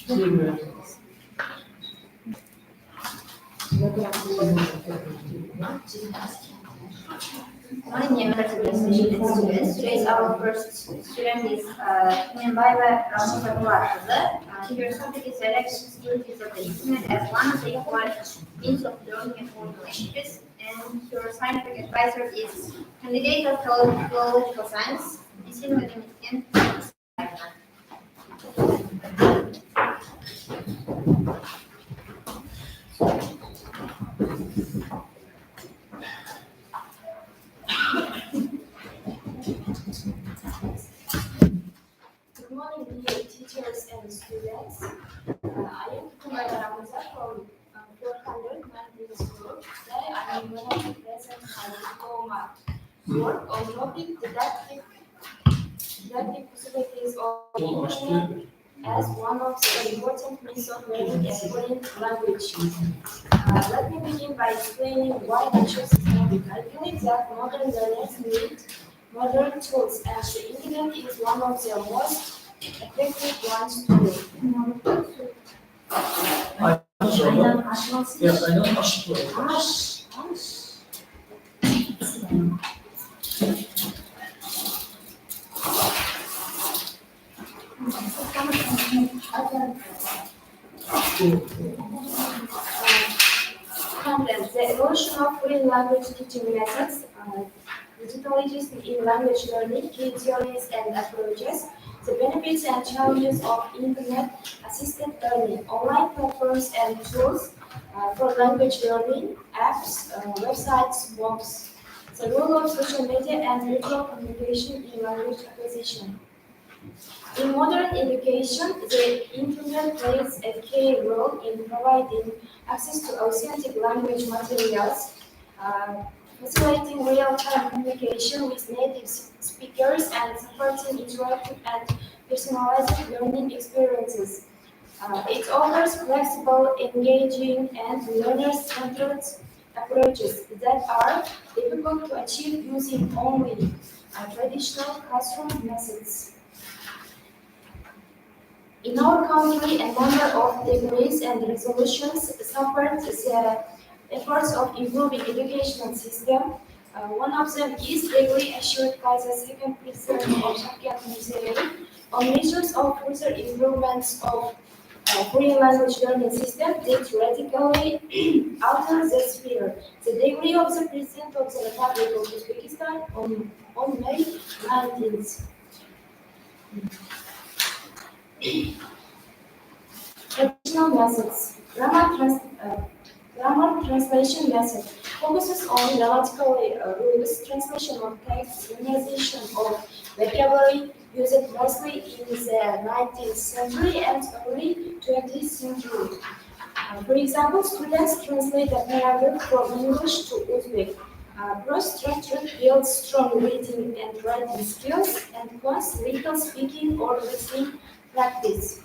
Morning, young students. Today is our first student is Nembayva Ramazanova. Her subject is elections duties of the internet as one of the important means of learning and foreign languages. And her scientific advisor is candidate of philological science, medicine, mathematics, and Good morning, dear teachers and students. I am Kumar Ramaza from 419 School. Today I am going to present my diploma work on topic didactic possibilities of Internet as one of the important means of learning a foreign language. Let me begin by explaining why I chose this topic. I believe that modern learners need modern tools, and the Internet is one of the most effective ones to do. Content. The evolution of foreign language teaching methods, digitalization in language learning, key theories and approaches, the benefits and challenges of internet-assisted learning, online platforms and tools for language learning, apps, websites, blogs, the role of social media and virtual communication in language acquisition. In modern education, the Internet plays a key role in providing access to authentic language materials, facilitating real-time communication with native speakers, and supporting interactive and personalized learning experiences. It offers flexible, engaging, and learner-centered approaches that are difficult to achieve using only traditional classroom methods. In our country, a number of degrees and resolutions support the efforts of improving educational system. One of them is degree assured by the second president of Turkish Museum on measures of further improvements of foreign language learning system that radically alter the sphere. The degree of the President of the Republic of Uzbekistan on May 19th. Traditional methods. Grammar translation method focuses on grammatically rules, translation of text, memorization of vocabulary, used mostly in the 19th century and early 20th century. For example, students translate a paragraph from English to Uzbek. Cross structure builds strong reading and writing skills and plus little speaking or listening practice.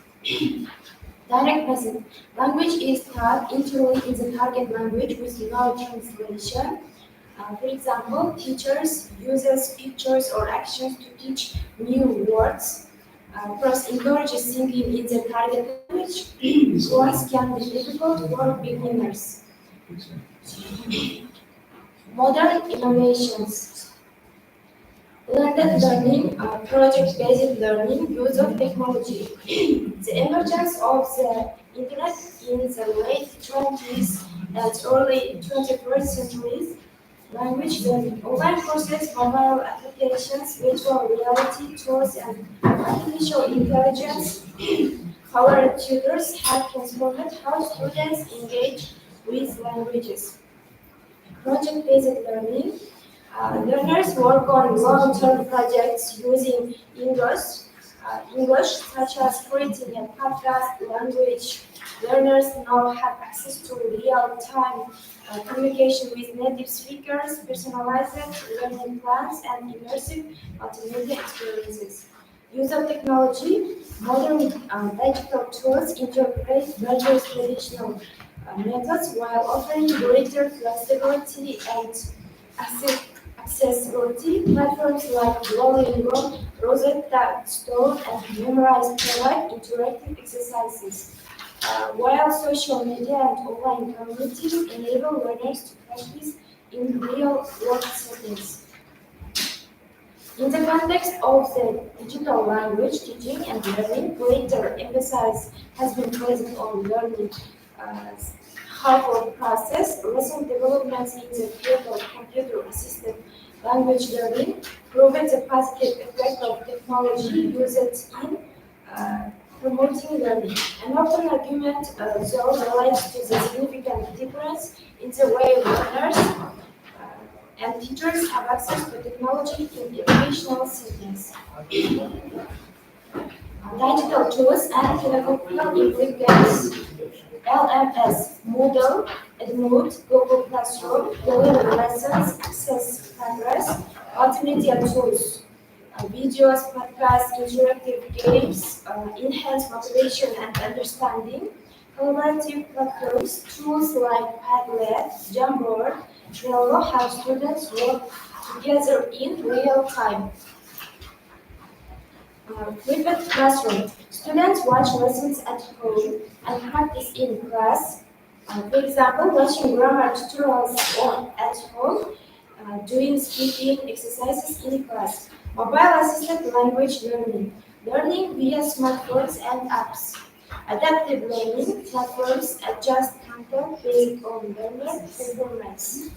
Direct method. Language is taught entirely in the target language with no translation. For example, teachers uses pictures or actions to teach new words. Plus encourages thinking in the target language. Class can be difficult for beginners. Modern innovations. Blended learning, project-based learning, use of technology. The emergence of the Internet in the late 20th and early 21st centuries, language learning, online courses, mobile applications, virtual reality tools, and artificial intelligence, our tutors have transformed how students engage with languages. Project-based learning. Learners work on long-term projects using English, such as creating a podcast language. Learners now have access to real-time communication with native speakers, personalized learning plans, and immersive multimedia experiences. Use of technology, modern digital tools integrate various traditional methods while offering greater flexibility and accessibility. Platforms like Duolingo, Rosetta Stone, and Memrise provide interactive exercises, while social media and online communities enable learners to practice in real-world settings. In the context of the digital language teaching and learning, greater emphasis has been placed on learning half of the process. Recent developments in the field of computer-assisted language learning prove the positive effect of technology used in uh, promoting learning. An open argument, though, relates to the significant difference in the way learners and teachers have access to technology in educational settings. Digital tools and pedagogical implements, LMS, Moodle, Edmood, Google Classroom, deliver lessons, access progress, multimedia tools, videos, podcasts, interactive games, enhance motivation and understanding, collaborative platforms, tools like Padlet, Jamboard, Trello help students work together in real time. Flipped classroom. Students watch lessons at home and practice in class. For example, watching grammar tutorials at home, doing speaking exercises in class. Mobile assisted language learning. Learning via smartphones and apps. Adaptive learning platforms adjust content based on learner performance.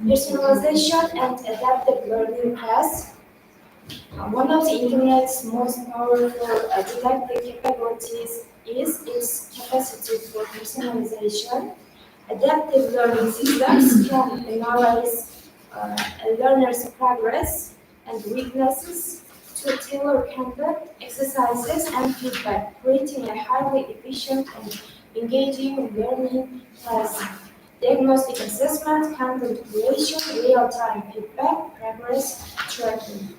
Personalization and adaptive learning paths. One of the Internet's most powerful didactic capabilities is its capacity for personalization. Adaptive learning systems can analyze a learner's progress and weaknesses to tailor content, exercises, and feedback, creating a highly efficient and engaging learning process. Diagnostic assessment, content creation, real-time feedback, progress tracking.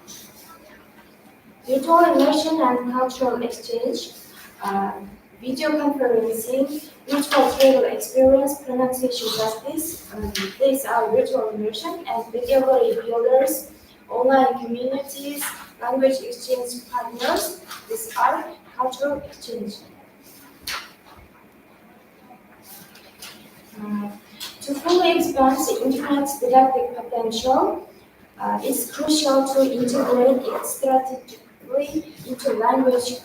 Virtual immersion and cultural exchange, uh, video conferencing, virtual travel experience, pronunciation practice. These are virtual immersion and vocabulary builders, online communities, language exchange partners. These are cultural exchange. Uh, to fully expand the Internet's didactic potential, it's crucial to integrate it strategically into language.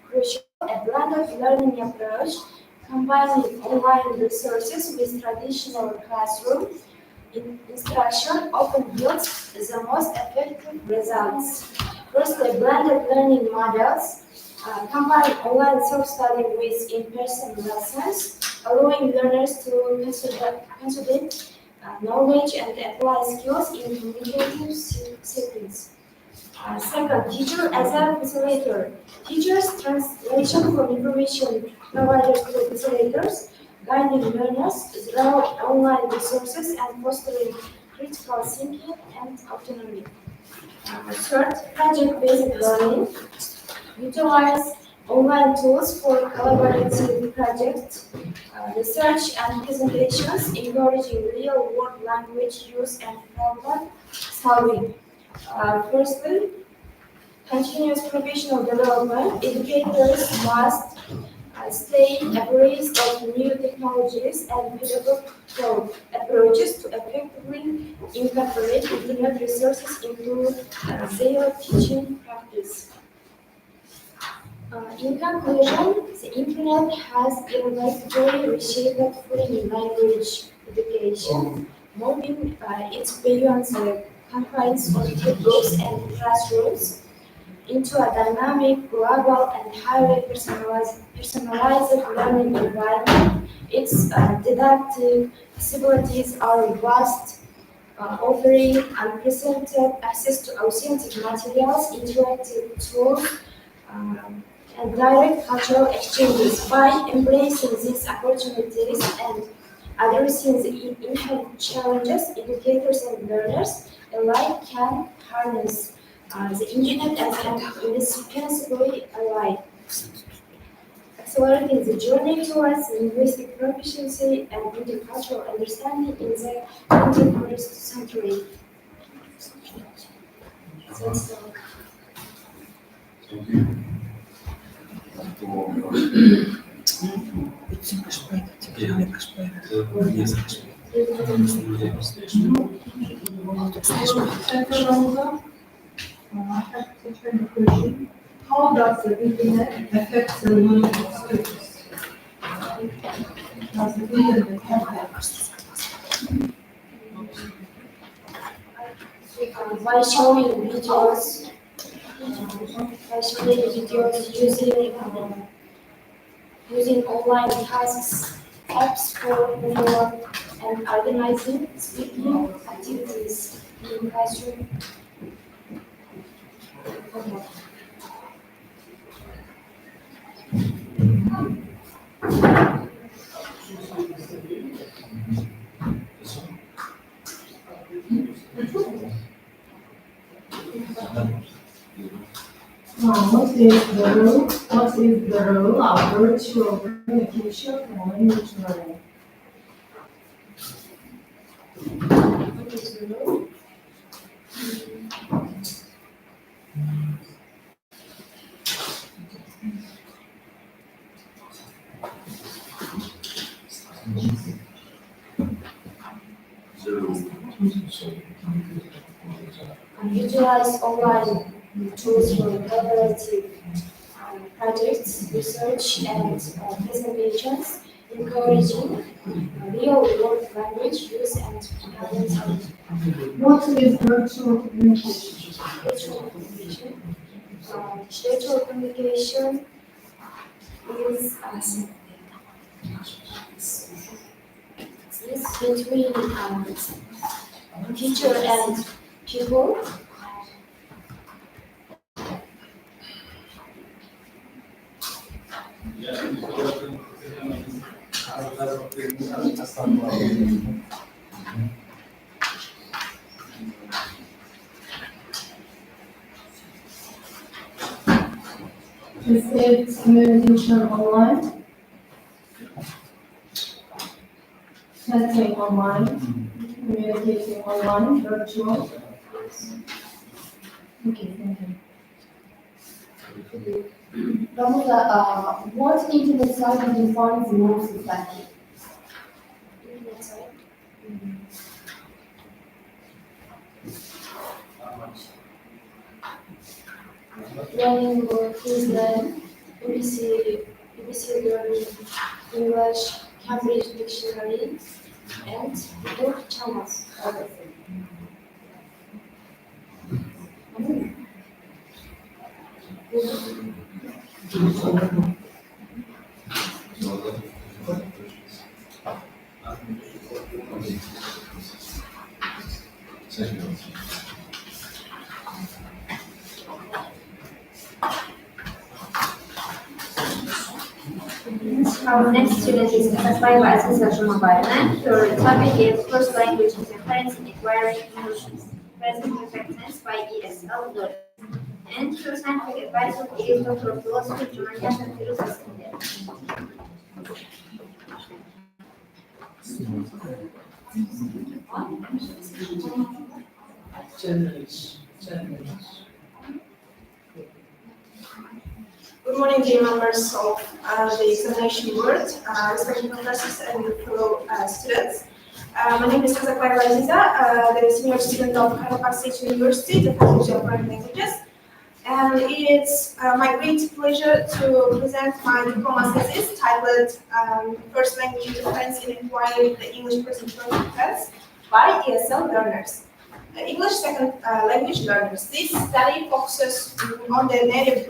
Crucial, a blended learning approach, combining online resources with traditional classroom instruction often yields the most effective results. First, the blended learning models combine online self-study with in-person lessons, allowing learners to consolidate knowledge and apply skills in communicative settings. Second, teacher as a facilitator. Teachers translation from information provided to facilitators, guiding learners through online resources and fostering critical thinking and autonomy. Third, project-based learning. Utilize online tools for collaborative projects, research and presentations, encouraging real-world language use and problem solving. Firstly, continuous professional development. Educators must stay abreast of new technologies and pedagogical approaches to effectively incorporate Internet resources into their teaching practice. In conclusion, the Internet has dramatically reshaped foreign language education, moving it beyond the confines of textbooks and classrooms into a dynamic, global, and highly personalized learning environment. Its didactic possibilities are vast, offering unprecedented access to authentic materials, interactive tools, um, and direct cultural exchanges. By embracing these opportunities and addressing the inherent challenges, educators and learners alike can harness the internet as an indispensable ally, accelerating the journey towards linguistic proficiency and intercultural understanding in the 21st century. That's all. How does the internet affect the learning of students? Does the internet affect? By showing videos, using online tasks, apps for homework, and organizing speaking activities in classroom. What is the role of virtual communication in language learning? What is the role? Utilize online tools for collaborative projects, research, and presentations, encouraging real-world language use and problem-solving. What is virtual communication? Virtual communication. Virtual communication is between teacher and pupil. Is it communication online? Chatting online? Communicating online, virtual? Okay, thank you. Ramuza, what internet site do you find the most effective? Internet site. Learning Queensland, BBC Learning English, Cambridge Dictionary, and YouTube channels. Our next student is Kaspai Zashita. Her topic is first language interference in acquiring English present perfect tense by ESL learners. And her scientific advisor is Doctor of Philosophy Jumaniata Firuza Skender. Good morning, dear members of the examination board, respected professors and fellow students. My name is Kazakbayeva Aziza, the senior student of Karabakh State University, the Faculty of Foreign Languages. And it's my great pleasure to present my diploma thesis titled First Language Interference in Acquiring the English Present Perfect Tense by ESL Learners. English second language learners. This study focuses on the native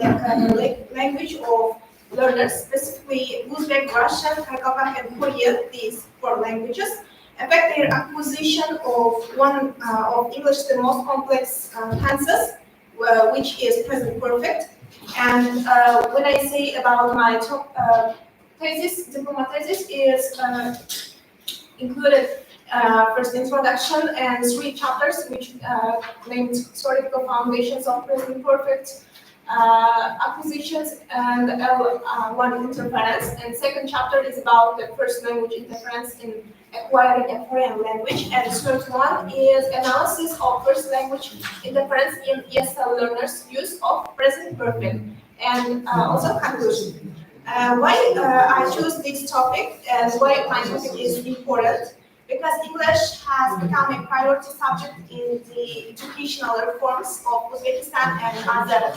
language of learners, specifically Uzbek, Russian, Kazakh, and Korean, these four languages, affect their acquisition of one of English the most complex tenses, which is present perfect. And when I say about my top thesis, diploma thesis is included first introduction and 3 chapters, which named historical foundations of present perfect, acquisitions and L1 interference. And second chapter is about the first language interference in acquiring a foreign language. And third one is analysis of first language interference in ESL learners' use of present perfect. And also conclusion. Why I choose this topic and why my topic is important? Because English has become a priority subject in the educational reforms of Uzbekistan and other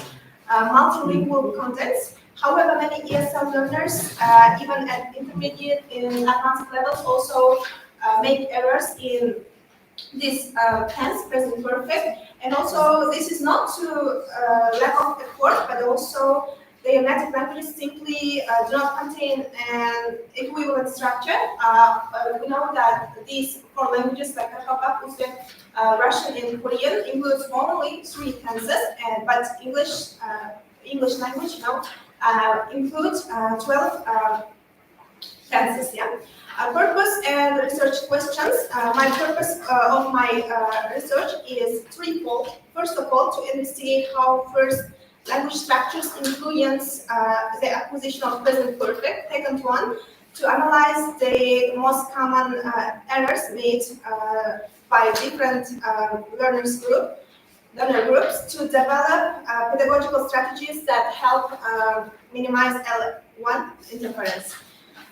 multilingual contexts. However, many ESL learners, even at intermediate and advanced levels, also make errors in this tense, present perfect. And also, this is not to lack of effort, but also their native languages simply do not contain an equivalent structure. We know that these four languages like Kazakh, Uzbek, Russian, and Korean includes only three tenses, but English language includes 12 tenses. Yeah. Purpose and research questions. My purpose of my research is threefold. First of all, to investigate how first language structures influence the acquisition of present perfect. Second one, to analyze the most common errors made by different learner groups to develop pedagogical strategies that help minimize L1 interference.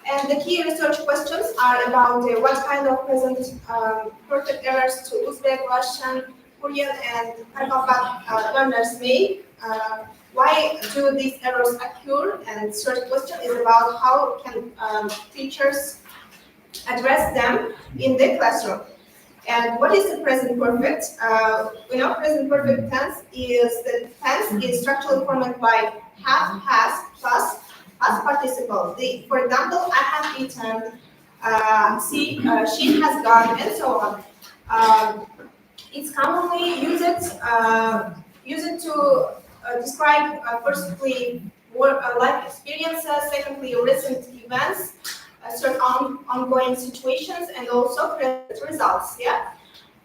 And the key research questions are about what kind of present perfect errors to Uzbek, Russian, Korean, and Kazakh learners make. Why do these errors occur? And third question is about how can teachers address them in the classroom. And what is the present perfect? We know present perfect tense is the tense is structurally formed by have, has, plus past participle. For example, I have eaten, she has gone, and so on. It's commonly used to describe firstly life experiences, secondly recent events, certain ongoing situations, and also present results. Yeah,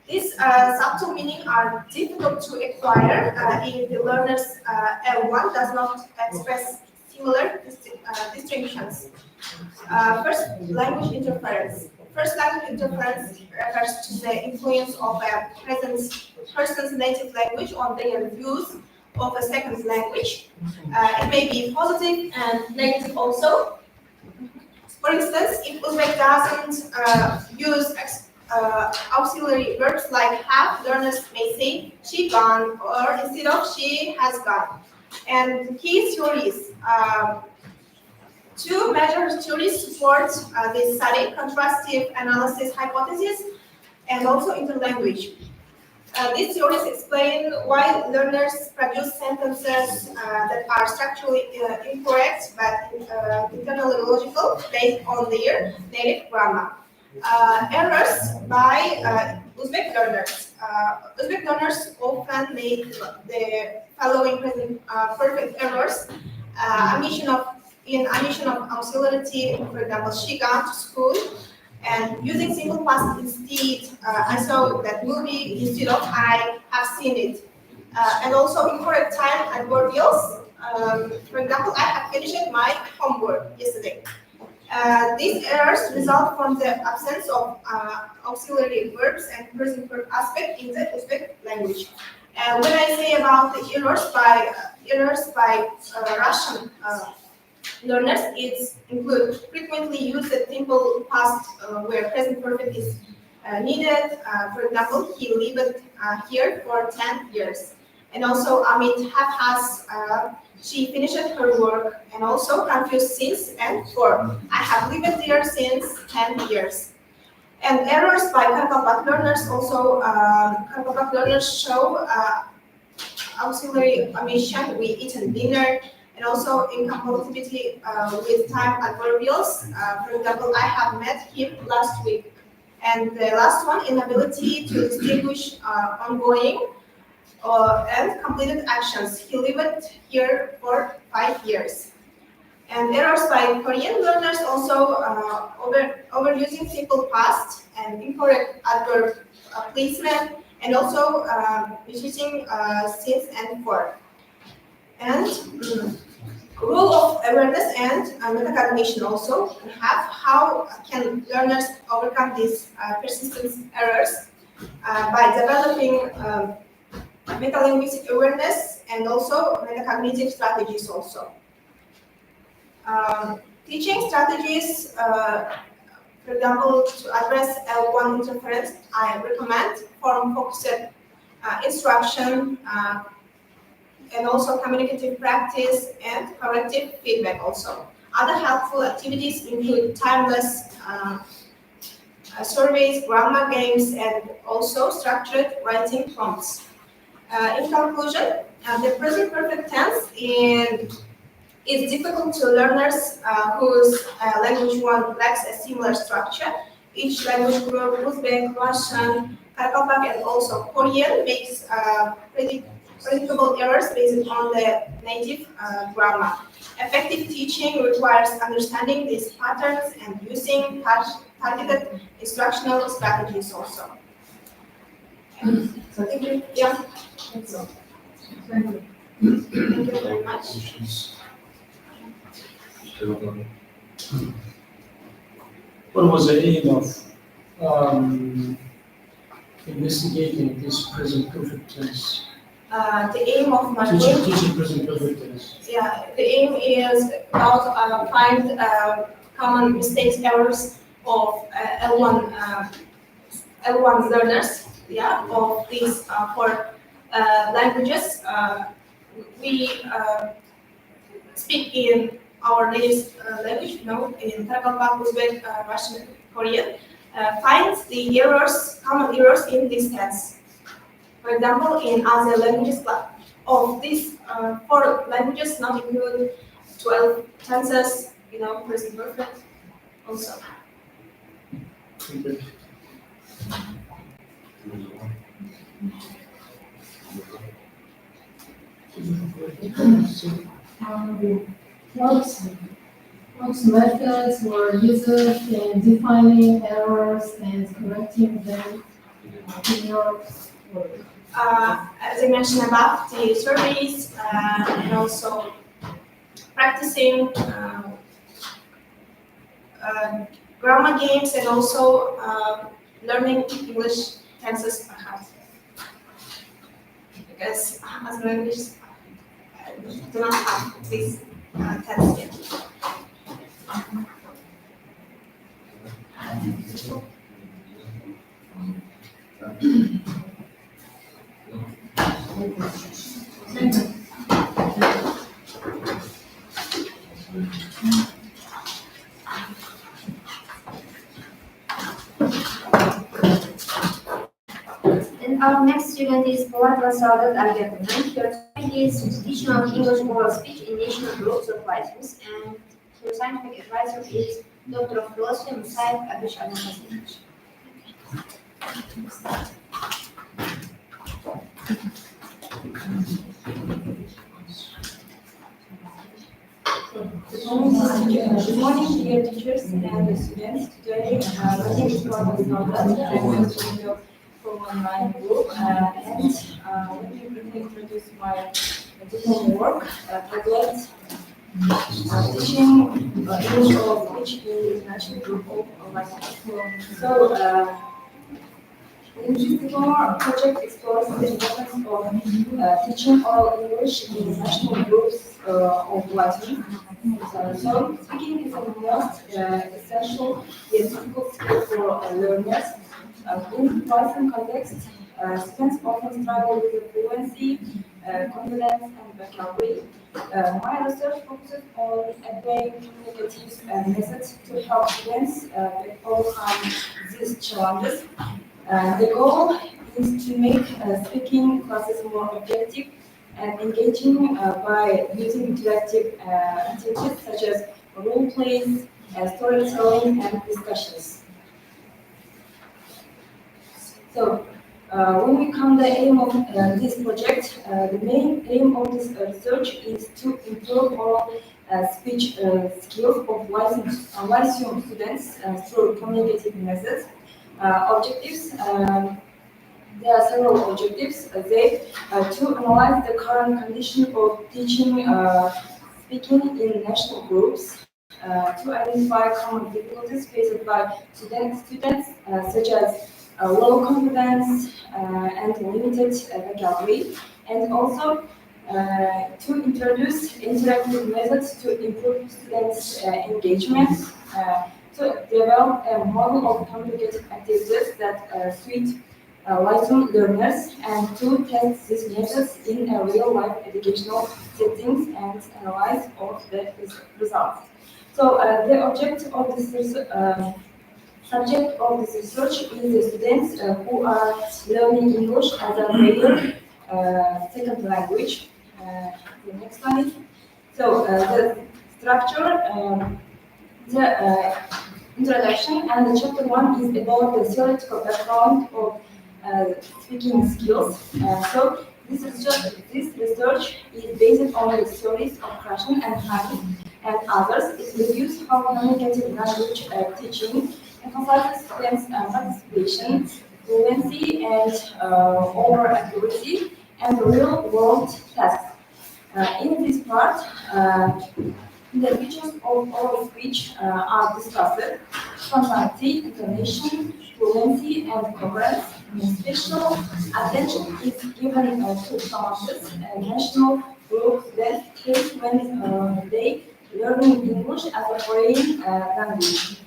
these subtle meanings are difficult to acquire if the learner's L1 does not express similar distinctions. First, language interference. First, language interference refers to the influence of a person's native language on their views of a second language. It may be positive and negative also. For instance, if Uzbek doesn't use auxiliary verbs like have, learners may say she gone or instead of she has gone. And key theories. Two major theories support this study: contrastive analysis hypothesis and also interlanguage. These theories explain why learners produce sentences that are structurally incorrect but internally logical based on their native grammar. Errors by Uzbek learners. Uzbek learners often make the following present perfect errors: omission of auxiliary, for example, she gone to school, and using simple past instead, I saw that movie instead of I have seen it. And also incorrect time adverbials. For example, I have finished my homework yesterday. These errors result from the absence of auxiliary verbs and present verb aspect in the Uzbek language. When I say about the errors by Russian learners, it includes frequently used simple past where present perfect is needed. For example, he lived here for 10 years. And also Amit has she finished her work, and also confused since and for. I have lived there since 10 years. And errors by Kazakh learners also, Kazakh learners show auxiliary omission, we eaten dinner, and also incompatibility with time adverbials. For example, I have met him last week. And the last one, inability to distinguish ongoing and completed actions. He lived here for 5 years. And errors by Korean learners also overusing simple past and incorrect adverb placement, and also using since and for. And rule of awareness and metacognition also we have. How can learners overcome these persistent errors? By developing metalinguistic awareness and also metacognitive strategies also. Teaching strategies, for example, to address L1 interference, I recommend form-focused instruction and also communicative practice and corrective feedback also. Other helpful activities include timeless surveys, grammar games, and also structured writing prompts. In conclusion, the present perfect tense is difficult to learners whose language one lacks a similar structure. Each language group, Uzbek, Russian, Karakalpak, and also Korean, makes predictable errors based on the native grammar. Effective teaching requires understanding these patterns and using targeted instructional strategies also. Thank you. Yeah. That's all. Thank you. Thank you very much. What was the aim of investigating this present perfect tense? The aim of my Teaching, work, teaching present perfect tense. yeah, the aim is about find common mistakes, errors of L1 learners, yeah, of these four languages. We speak in our native language, you know, in Karakalpak, Uzbek, Russian, Korean. Finds the errors, common errors in this tense. For example, in other languages, of these four languages, not include 12 tenses, you know, present perfect also. Okay. What methods were used in defining errors and correcting them in your work? As I mentioned about the surveys and also practicing grammar games and also learning English tenses by heart. Because as an language, I do not have this tense yet. And our next student is Polat Saudat Al-Gatanan. Her topic is teaching of English oral speech in national groups of writers, and her scientific advisor is Doctor of Philosophy Musaib Abish Al-Hassan. Good morning, dear teachers and students. Today, my name is Polat Saudat. I'm a student of from online group, and let me briefly introduce my diploma work. Graduate teaching English oral speech in international group of writers. So, in this diploma project explores the importance of teaching oral English in international groups of writers. So, speaking is the most essential yet difficult skill for learners. In writing context, students often struggle with fluency, confidence, and vocabulary. My research focuses on a very communicative methods to help students overcome these challenges. The goal is to make speaking classes more objective and engaging by using interactive activities such as role plays, storytelling, and discussions. So, when we come to the aim of this project, the main aim of this research is to improve oral speech skills of lyceum students through communicative methods. Objectives There are several objectives. To analyze the current condition of teaching speaking in national groups, to identify common difficulties faced by students such as low confidence and limited vocabulary, and also to introduce interactive methods to improve students' engagement, to develop a model of communicative activities that suit lifelong learners, and to test these methods in a real-life educational settings and analyze of the results. So the object of this subject of this research is the students who are learning English as a their second language. The next slide. So the structure, the introduction, and the chapter 1 is about the theoretical background of speaking skills. So this research is based on the stories of Russian and Chinese and others. It reviews how communicative language teaching emphasizes students' participation, fluency, and over accuracy, and real-world tasks. In this part, the features of oral speech are discussed: tonality, intonation, fluency, and coherence. Special attention is given to classes and national groups that case when they learning English as a foreign language.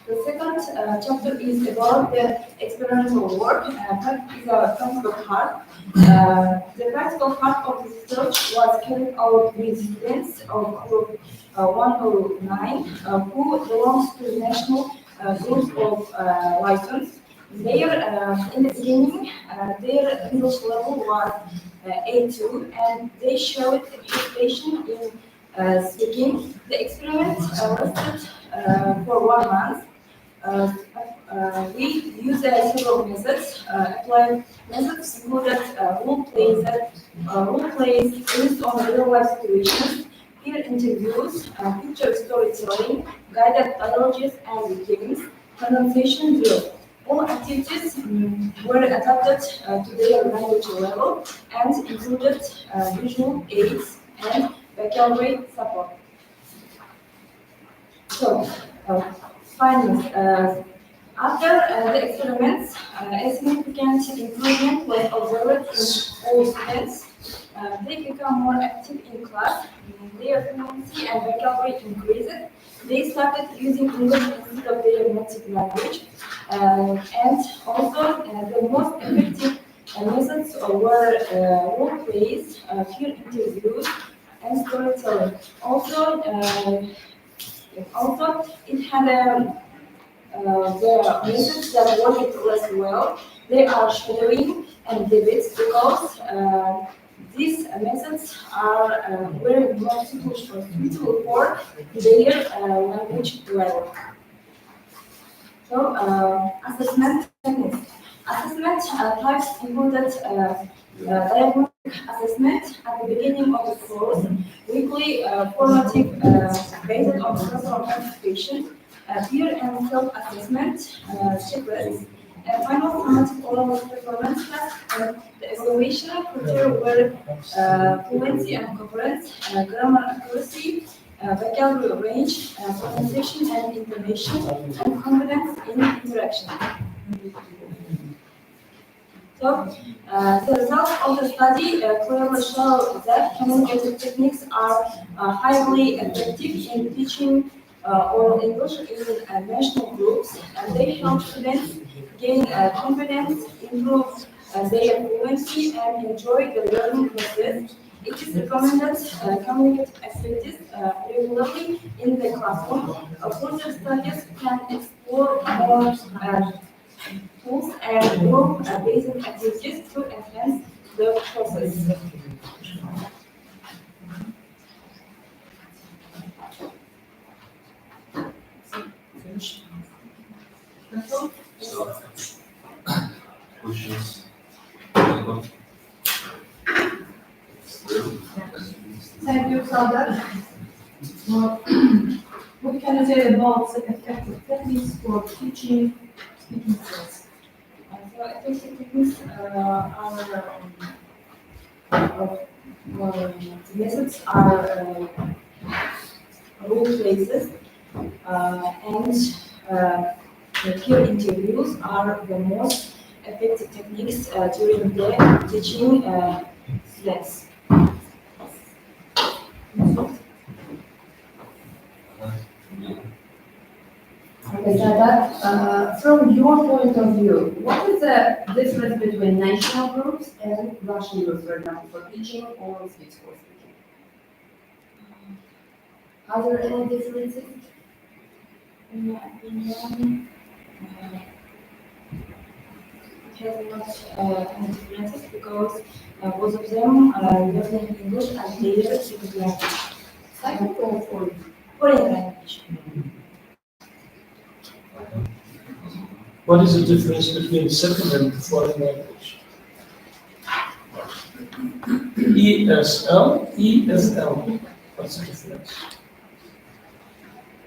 The second chapter is about the experimental work. That is a practical part. The practical part of the research was carried out with students of Group 109 who belongs to the national group of license. In the beginning, their English level was A2, and they showed participation in speaking. The experiment lasted for 1 month. We use several methods. Applied methods included role plays based on real life situations, peer interviews, picture storytelling, guided dialogues, and games, pronunciation drills. All activities were adapted to their language level and included visual aids and vocabulary support. So, findings. After the experiments, a significant improvement was observed in all students. They become more active in class, their fluency and vocabulary increased. They started using English instead of their native language. And also, the most effective methods were role plays, peer interviews, and storytelling. Also, it had the methods that worked less well. They are shadowing and debates because these methods are very more suitable for their language level. So, assessment techniques. Assessment types included diagnostic assessment at the beginning of the course, weekly formative based on personal participation, peer and self-assessment checklists, final formative oral performance test, and the evaluation criteria were fluency and coherence, grammar accuracy, vocabulary range, pronunciation and intonation, and confidence in interaction. So, the results of the study clearly show that communicative techniques are highly effective in teaching oral English in national groups, and they help students gain confidence, improve their fluency, and enjoy the learning process. It is recommended communicative activities regularly in the classroom. Further studies can explore more tools and group-based activities to enhance the process. Questions? Thank you, Sadat. Well, what can you say about the effective techniques for teaching speaking skills? Effective techniques the methods are role places and the peer interviews are the most effective techniques during the teaching students. Okay, Sardar, from your point of view, what is the difference between national groups and Russian groups, for example, for teaching or speech for speaking? Are there any differences? In my opinion, it has not any differences because both of them are learning English as their second language. Second or foreign? Foreign language. What is the difference between second and foreign language? ESL, ESL. What's the difference?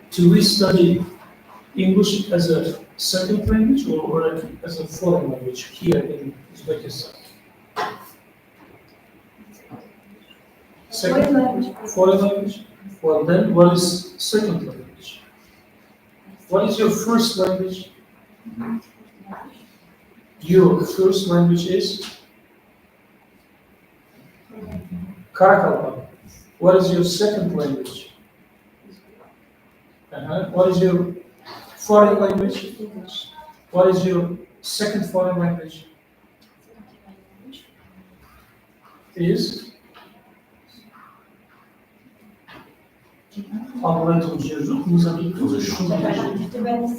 Do we study English as a second language or as a foreign language here in Uzbekistan? Second language. Foreign language? Well, then what is second language? What is your first language? Your first language is Karakalpak. What is your second language? What is your foreign language? English. What is your second foreign language? Is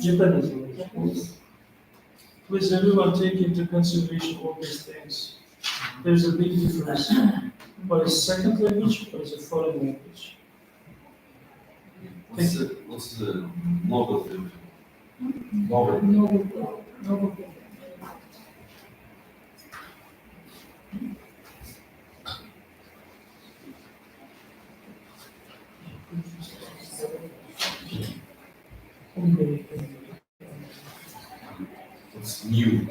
Japanese. Please, everyone, take into consideration all these things. There's a big difference. What is second language? What is a foreign language? What's the novel thing? Novel. Noble. What's new?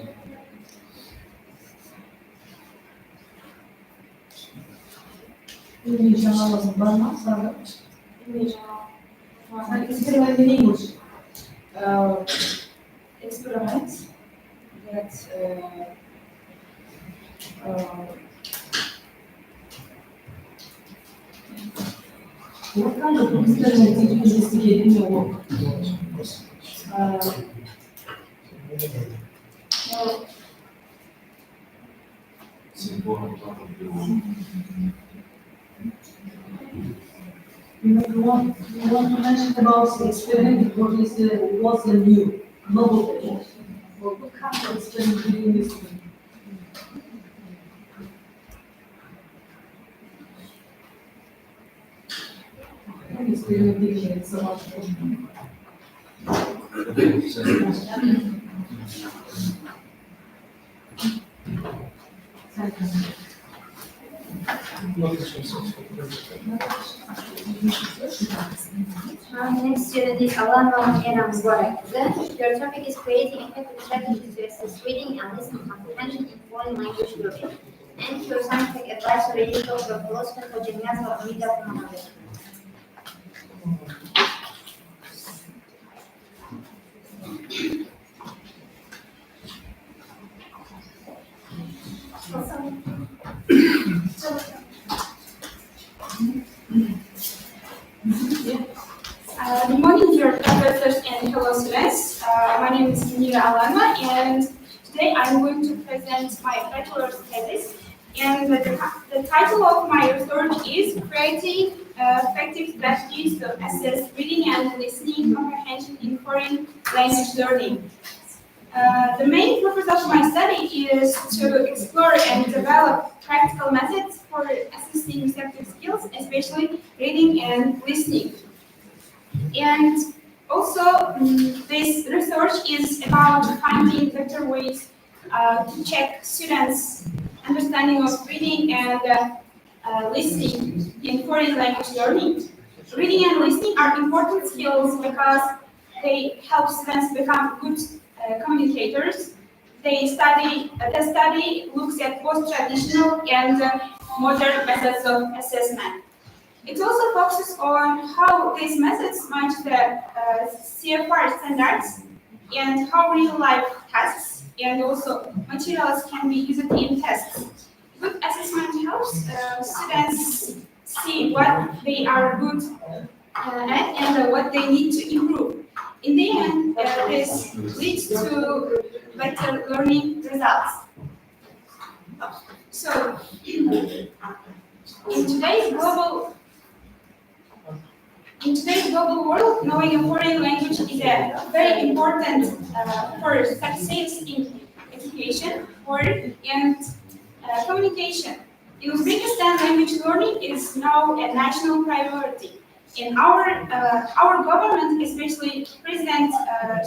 English lazım bana sana. English. Experiment in English. Experiments that What kind of experiment did you investigate in your work? well, It's important part of your work. You want to mention about the experiment, what's the new, novel thing? What kind of experiment did you investigate? Experimentation is so much fun. Okay, so Next student is Alana Era Mubarak. Your topic is creating effective strategies to assist reading and listening comprehension in foreign language learning. And your scientific advice related to your philosophy for gymnasium of media communication. Good morning, dear professors and fellow students. My name is Nira Alana, and today I'm going to present my bachelor's thesis. And the title of my research is Creating Effective Strategies to Assess Reading and Listening Comprehension in Foreign Language Learning. The main purpose of my study is to explore and develop practical methods for assessing receptive skills, especially reading and listening. And also, this research is about finding better ways to check students' understanding of reading and listening in foreign language learning. Reading and listening are important skills because they help students become good communicators. The study looks at both traditional and modern methods of assessment. It also focuses on how these methods match the CFR standards and how real-life tasks and also materials can be used in tests. Good assessment helps students see what they are good at and what they need to improve. In the end, this leads to better learning results. So, in today's global world, knowing a foreign language is a very important for success in education, work, and communication. In Uzbekistan, language learning is now a national priority. And our government, especially President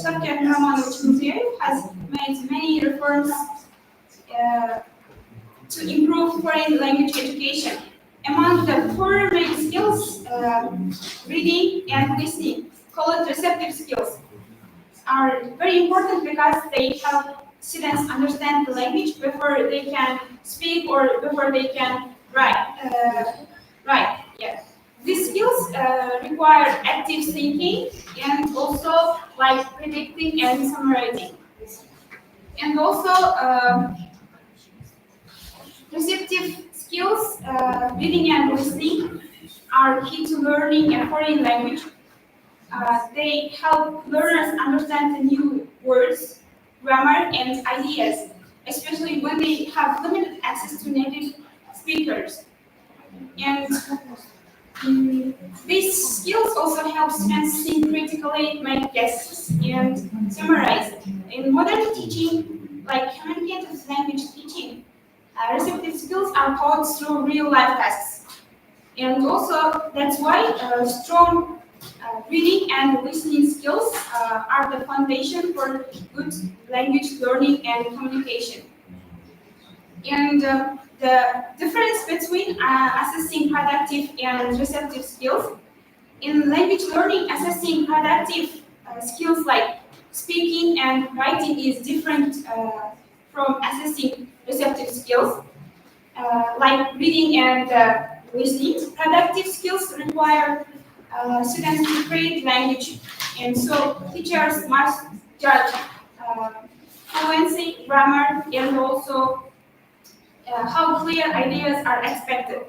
Shavkat Nurmanovich Mirziyoyev, has made many reforms to improve foreign language education. Among the four main skills, reading and listening, called receptive skills, are very important because they help students understand the language before they can speak or before they can write. Yeah. These skills require active thinking and also like predicting and summarizing. And also receptive skills, reading and listening, are key to learning a foreign language. They help learners understand the new words, grammar, and ideas, especially when they have limited access to native speakers. And these skills also help students think critically, make guesses, and summarize. In modern teaching, like communicative language teaching, receptive skills are taught through real-life tasks. And also, that's why strong reading and listening skills are the foundation for good language learning and communication. And the difference between assessing productive and receptive skills, in language learning, assessing productive skills like speaking and writing is different from assessing receptive skills, like reading and listening. Productive skills require students to create language, and so teachers must judge fluency, grammar, and also how clear ideas are expected.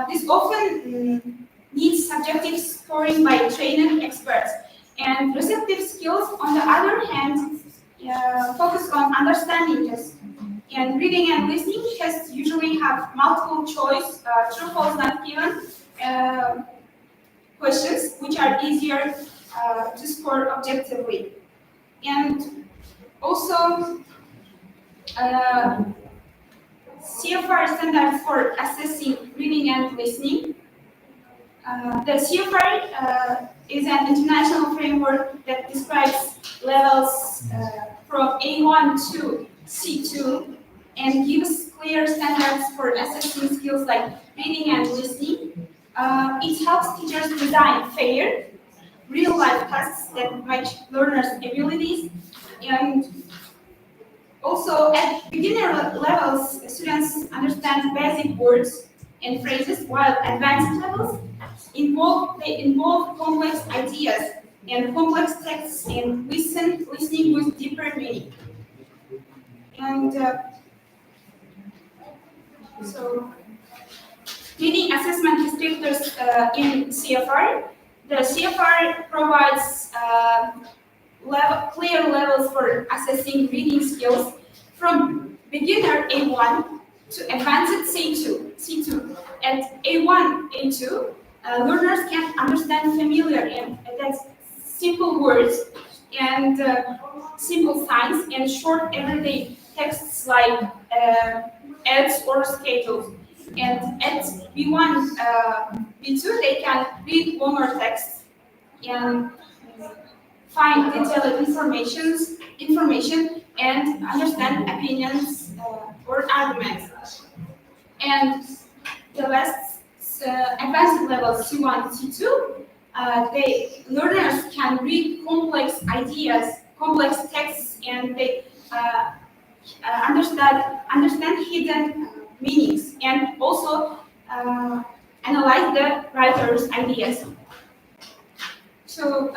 This often needs subjective scoring by trained experts. And receptive skills, on the other hand, focus on understanding tests. And reading and listening tests usually have multiple choice, true, false, not given questions, which are easier to score objectively. And also, CFR standards for assessing reading and listening. The CFR is an international framework that describes levels from A1 to C2 and gives clear standards for assessing skills like reading and listening. It helps teachers design fair, real-life tasks that match learners' abilities, and also at beginner levels, students understand basic words and phrases, while advanced levels involve complex ideas and complex texts and listening with deeper meaning. And so, reading assessment descriptors in CFR. The CFR provides clear levels for assessing reading skills from beginner A1 to advanced C2. At A1, A2, learners can understand familiar and that's simple words and simple signs and short everyday texts like ads or schedules. And at B1, B2, they can read longer texts and find detailed information and understand opinions or arguments. And the last advanced level C1, C2, learners can read complex ideas, complex texts, and they understand hidden meanings and also analyze the writer's ideas. So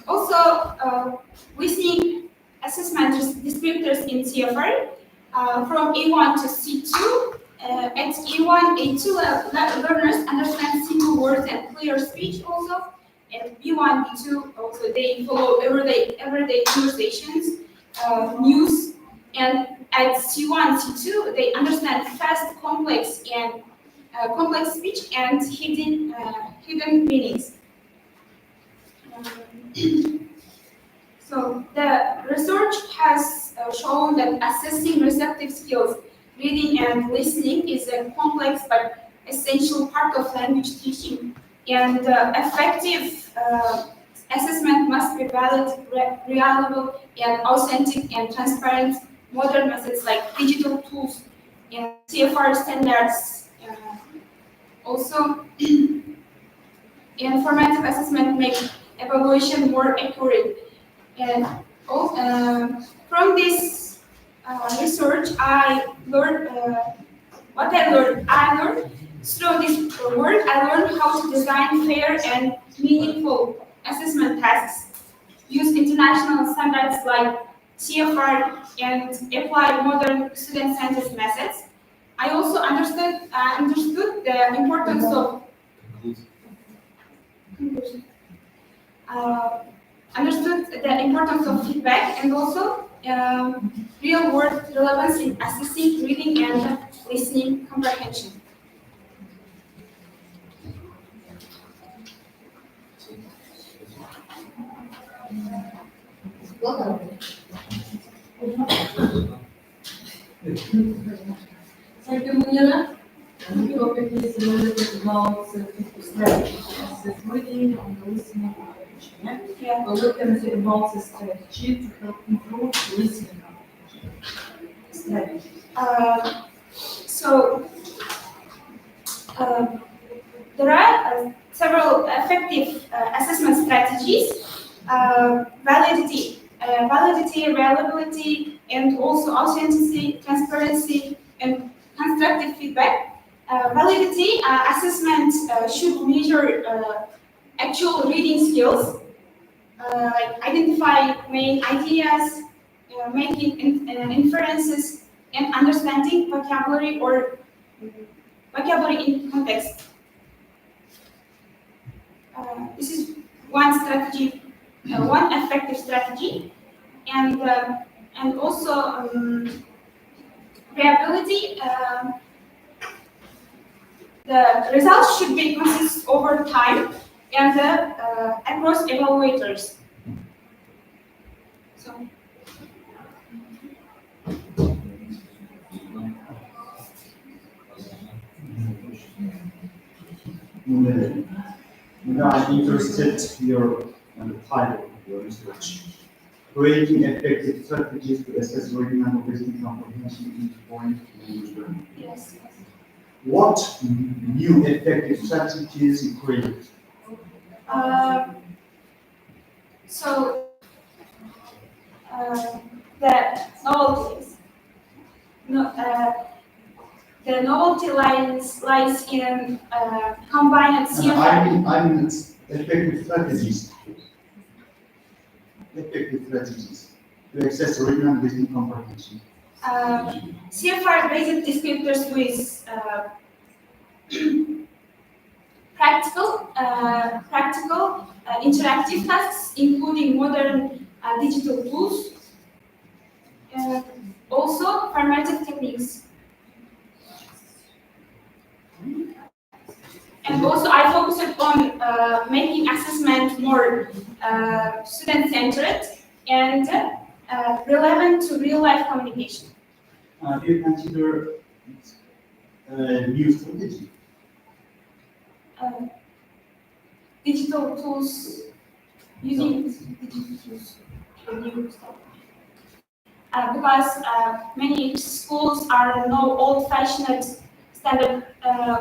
also listening assessment descriptors in CFR from A1 to C2. At A1, A2 learners understand simple words and clear speech also. At B1, B2 also they follow everyday conversations, news, and at C1, C2 they understand fast, complex and complex speech and hidden meanings. So the research has shown that assessing receptive skills, reading and listening is a complex but essential part of language teaching. And effective assessment must be valid, reliable, and authentic and transparent. Modern methods like digital tools and CFR standards also and formative assessment make evaluation more accurate. And from this research, I learned what I learned. I learned through this work. I learned how to design fair and meaningful assessment tasks, use international standards like CFR, and apply modern student-centered methods. I also understood the importance of feedback and also real-world relevance in assessing reading and listening comprehension. Welcome. Thank you, Munira. The topic is related about strategy. Assess reading and listening comprehension. Yeah. Well, we can say about the strategy to help improve listening comprehension. Strategy. So there are several effective assessment strategies: validity, reliability, and also authenticity, transparency, and constructive feedback. Validity assessment should measure actual reading skills, like identify main ideas, making inferences, and understanding vocabulary or vocabulary in context. This is one strategy, one effective strategy, and also reliability. The results should be consistent over time and across evaluators. So. I'm interested here on the title of your research. Creating effective strategies to assess reading and listening comprehension in point language learning. Yes. What new effective strategies you created? The novelties. The novelty lies in combined CFR. I mean it's effective strategies. Effective strategies to access reading and listening comprehension. CFR-based descriptors with practical, interactive tasks, including modern digital tools, also formative techniques. And also I focused on making assessment more student-centered and relevant to real-life communication. Do you consider new strategy? Digital tools, using digital tools for new stuff. Because many schools are no old-fashioned standard,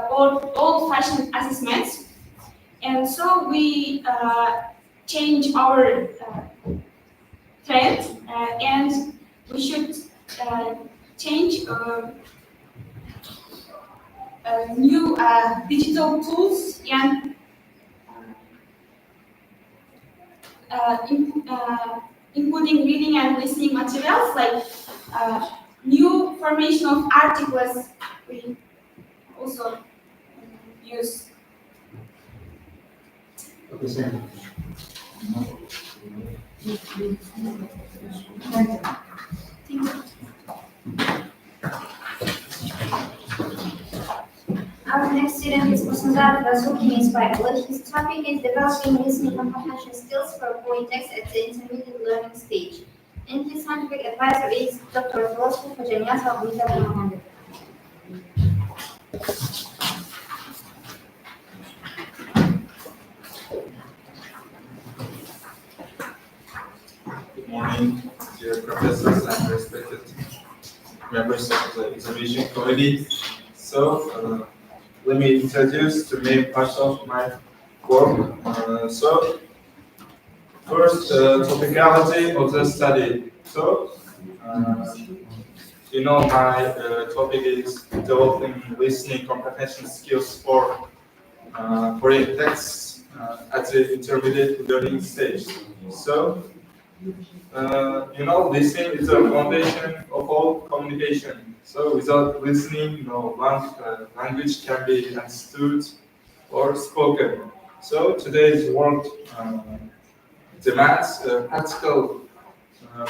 old-fashioned assessments, and so we change our trend and we should change new digital tools and including reading and listening materials like new formation of articles. We also use. Okay, thank you. Our next student is Musnazar Razuki Ismail. His topic is developing listening comprehension skills for polytext at the intermediate learning stage. And his scientific advisor is Dr. Philosophy Fajanias Abdullah Mohammed. Good morning, dear professors and respected members of the examination committee. So, let me introduce the main parts of my work. First, topicality of the study. So, my topic is developing listening comprehension skills for foreign texts at the intermediate learning stage. So, listening is the foundation of all communication. So without listening, no language can be understood or spoken. So today's world demands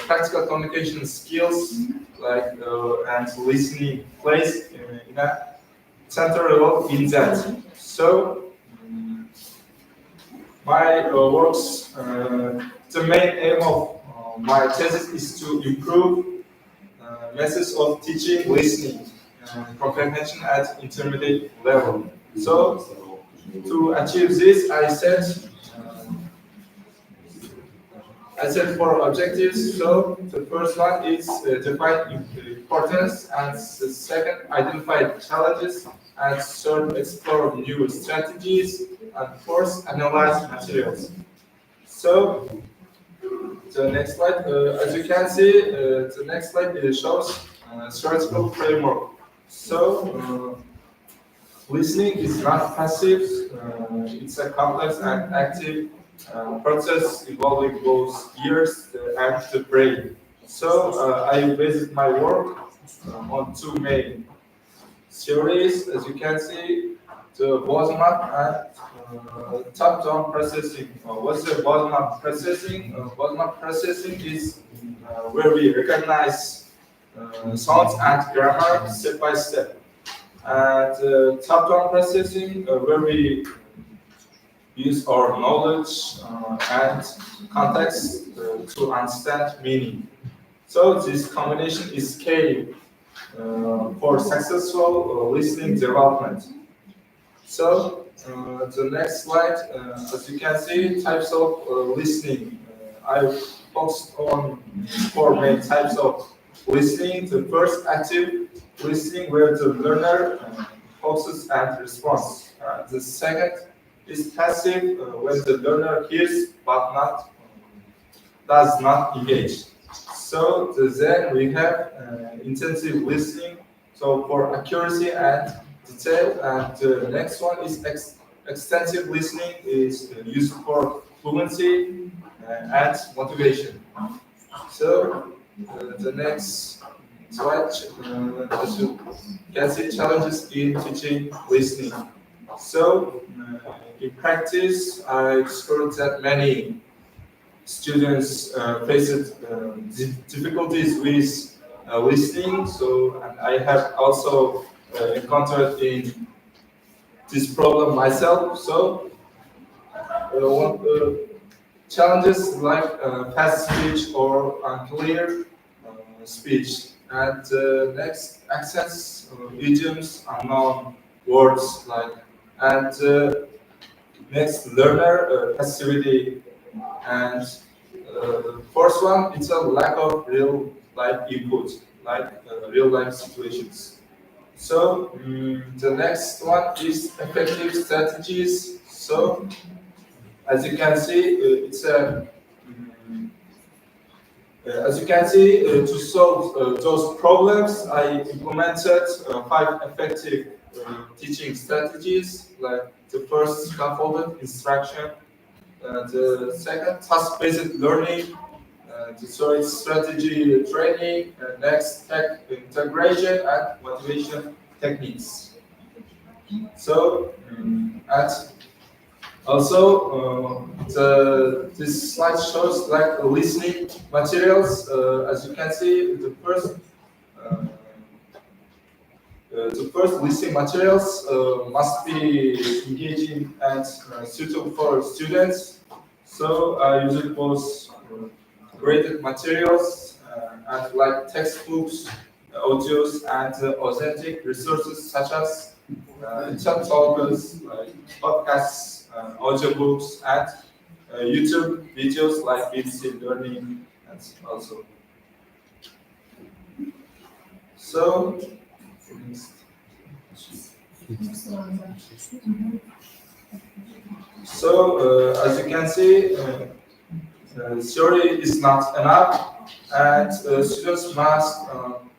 practical communication skills like and listening plays in a central role in that. So my works, the main aim of my thesis is to improve methods of teaching listening comprehension at intermediate level. So to achieve this, I set four objectives. So the first one is define importance, and the second, identify challenges, and third, explore new strategies, and fourth, analyze materials. So the next slide, as you can see, the next slide shows theoretical framework. So listening is not passive; it's a complex and active process involving both ears and the brain. So I based my work on two main theories, as you can see, the bottom-up and top-down processing. What's the bottom-up processing? Bottom-up processing is where we recognize sounds and grammar step by step. And top-down processing, where we use our knowledge and context to understand meaning. So this combination is key for successful listening development. So the next slide, as you can see, types of listening. I focused on four main types of listening. The first, active listening, where the learner focuses and responds. The second is passive, when the learner hears but does not engage. So then we have intensive listening, so for accuracy and detail. And the next one is extensive listening, is used for fluency and motivation. So the next slide, as you can see, challenges in teaching listening. So in practice, I discovered that many students faced difficulties with listening. So, and I have also encountered in this problem myself. So, challenges like fast speech or unclear speech. And next, accents, idioms, unknown words like, and next, learner passivity. And first one, it's a lack of real life input, like real life situations. So the next one is effective strategies. So as you can see, it's a As you can see, to solve those problems, I implemented 5 effective teaching strategies, like the first, scaffolded instruction, the second, task-based learning, the third, strategy training, next, tech integration and motivation techniques. So, and also, this slide shows like listening materials. As you can see, the first listening materials must be engaging and suitable for students. So I usually post graded materials and like textbooks, audios, and authentic resources such as TED Talks, like podcasts, audiobooks, and YouTube videos like BBC Learning, and also. So, as you can see, theory is not enough, and students must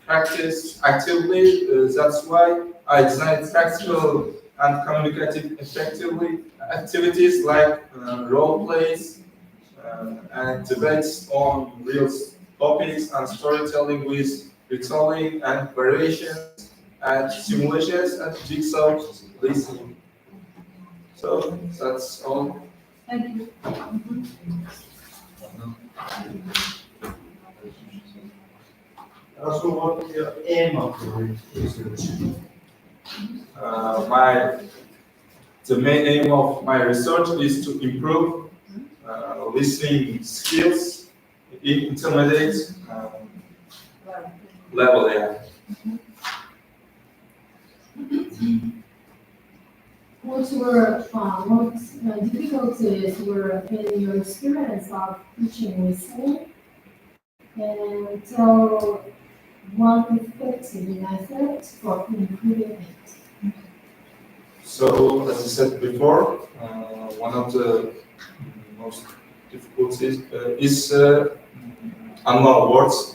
practice actively. That's why I designed practical and communicative effectively activities like role plays and debates on real topics and storytelling with retelling and variations and simulations and jigsaw listening. So that's all. Thank you. Also, what is your aim of your research? The main aim of my research is to improve listening skills in intermediate level. Yeah. What difficulties were in your experience of teaching listening? And tell one effective method for improving it. So, as I said before, one of the most difficulties is unknown words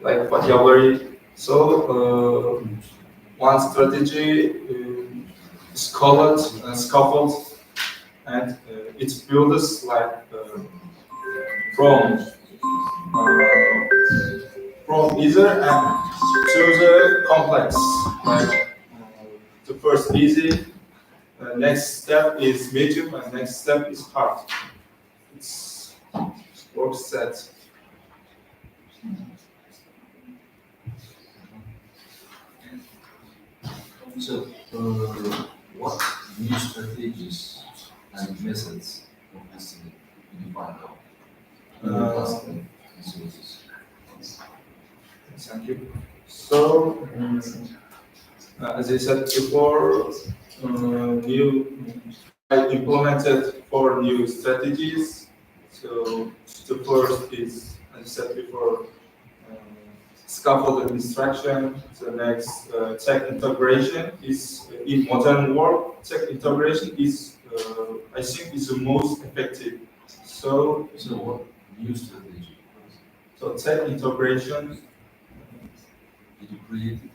like vocabulary. So, one strategy is called scaffold, and it builds like from easier and to the complex. Like the first easy, next step is medium, and next step is hard. It's works that. So, what new strategies and methods of listening do you find out? Thank you. So, as I said before, I implemented 4 new strategies. So, the first is, as I said before, scaffolded instruction. The next, tech integration is in modern world. Tech integration is, I think, is the most effective. So, what new strategy? So tech integration. Did you create it?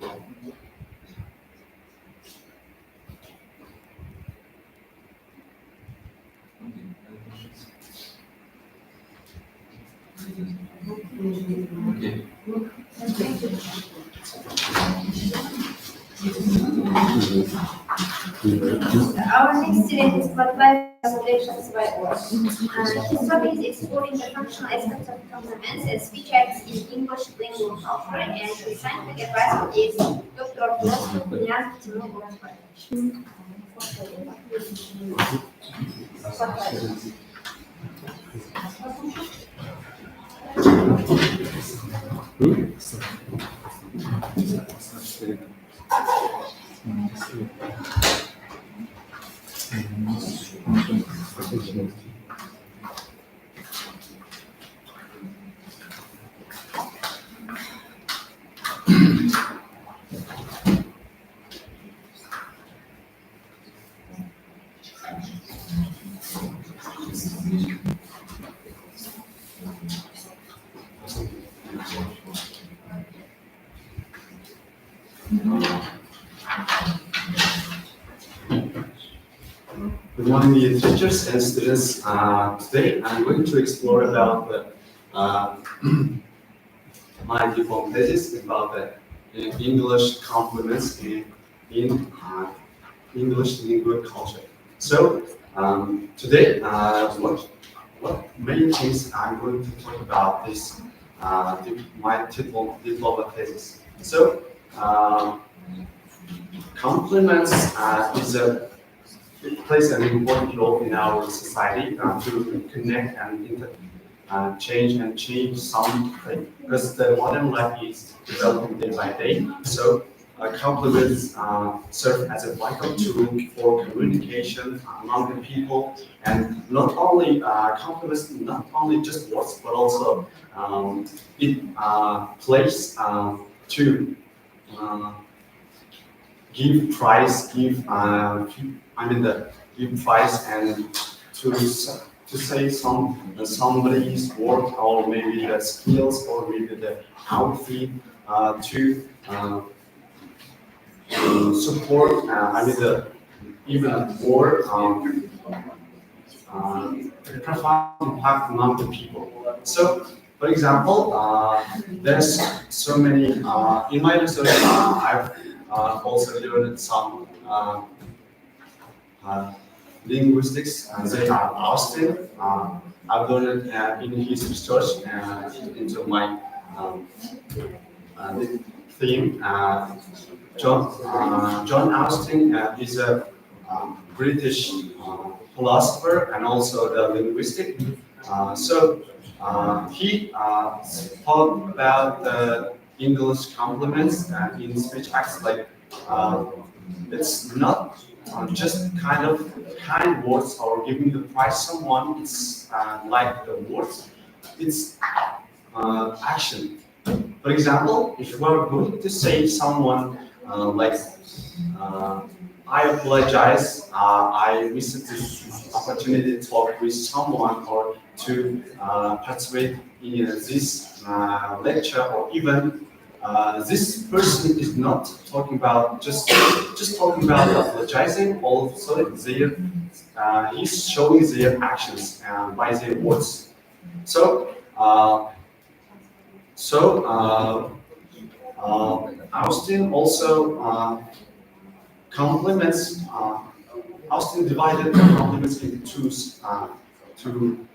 Okay. Our next student is qualified selections by all. His topic is exploring the functional aspects of complements and speech acts in English language culture, and his scientific advisor is Dr. Philosopher Knyaz Timur. Good morning, dear teachers and students. Today I'm going to explore about the, my diploma thesis about the English complements in English lingual culture. So today, what main things I'm going to talk about this my diploma thesis. So complements is a it plays an important role in our society to connect and change something because the modern life is developing day by day. So compliments serve as a vital tool for communication among the people, and not only compliments, not only just words, but also it plays to uh, give price, give price and to say somebody's work or maybe the skills or maybe the outfit to support the even more profound impact among the people. So, for example, there's so many in my research. I've also learned some linguistics, and they are Austin. I've learned in his research into my theme. John Austin is a British philosopher and also the linguistic. He talked about the English complements in speech acts like it's not just kind words or giving the prize someone. It's like the words. It's action. For example, if you are going to say someone uh, I apologize, I missed this opportunity to talk with someone or to participate in this lecture, or even this person is not talking about just talking about apologizing. Also, he's showing their actions by their words. So. Austin also complements. Austin divided the complements into two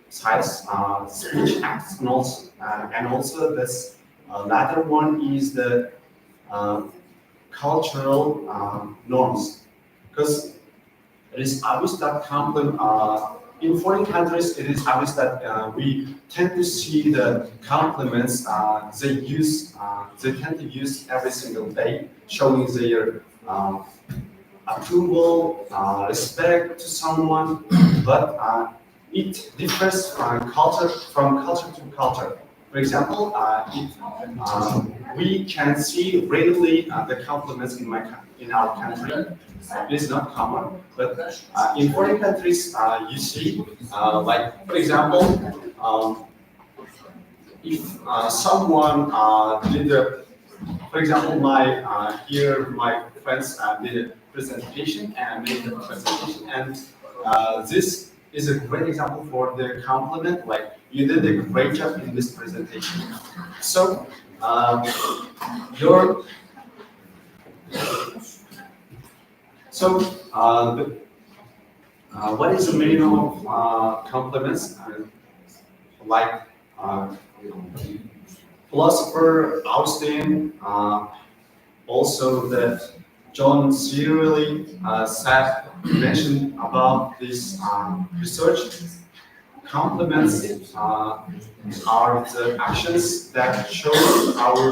sides: speech acts, and also this latter one is the cultural norms, because it is obvious that in foreign countries, it is obvious that we tend to see the compliments they tend to use every single day, showing their approval, respect to someone, but it differs from culture to culture. For example, we can see rarely the compliments in our country. It is not common, but in foreign countries, you see, like for example, if someone did for example, my friends did a presentation and made a presentation, and this is a great example for the compliment. Like, you did a great job in this presentation. So your so what is the meaning of compliments? Like philosopher Austin, also that John Searle mentioned about this research. Compliments are the actions that show our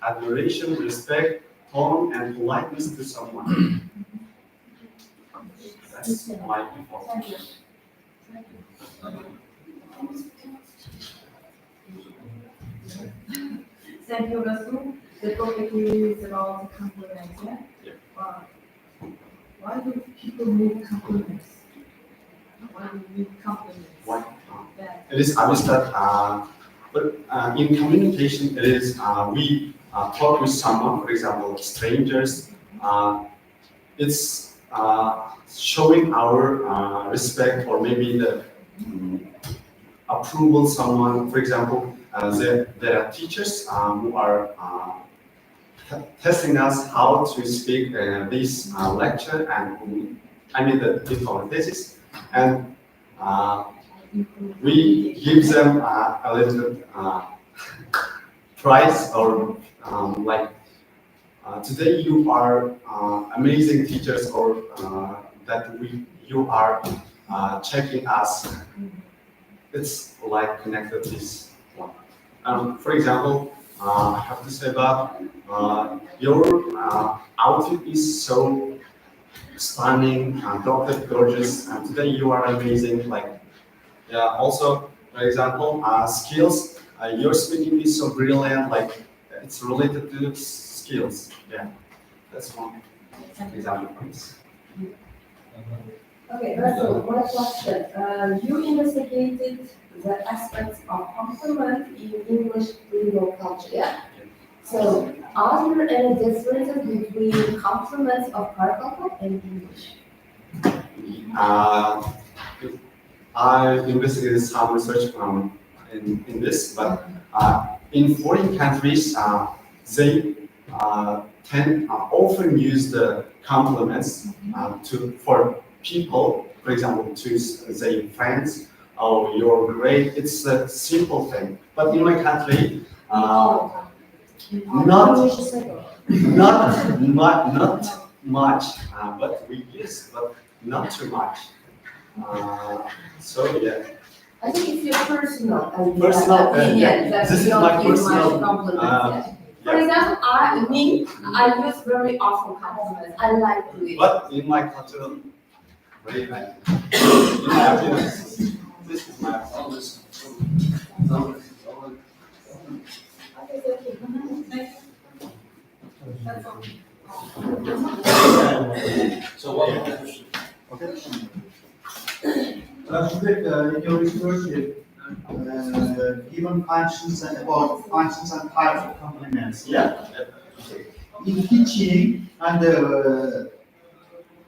admiration, respect, tone, and politeness to someone. That's my information. Thank you, Rasul. The topic is about compliments. Yeah? Why do people need compliments? Why do we need compliments? Why? Yeah. It is obvious that, but in communication, it is we talk with someone, for example, strangers. It's showing our respect or maybe the approval someone, for example, there are teachers who are testing us how to speak this lecture and I mean the different thesis, and we give them a little bit prize or like today you are amazing teachers or that you are checking us. It's like connected this one. For example, I have to say that your outfit is so stunning, Dr. Gorgeous, and today you are amazing. Like, yeah, also, for example, skills, your speaking is so brilliant, like, it's related to skills. Yeah, that's one example for this. Okay, Russell, one question. You investigated the aspects of compliment in English lingo culture, yeah? So, are there any differences between compliments of paraculture and English? I investigated some research in this, but in foreign countries, they often use the compliments for people, for example, to say friends, oh, you're great. It's a simple thing. But in my country, not much, but we use, but not too much. So yeah. I think it's your personal Personal, opinion that this you is don't my give personal, much compliments. For example, I use very often compliments. I like to it. But in my culture, very like, in my opinion, this is my opinion. So what? Okay. In your research, given functions and about functions and types of complements. Yeah. In teaching and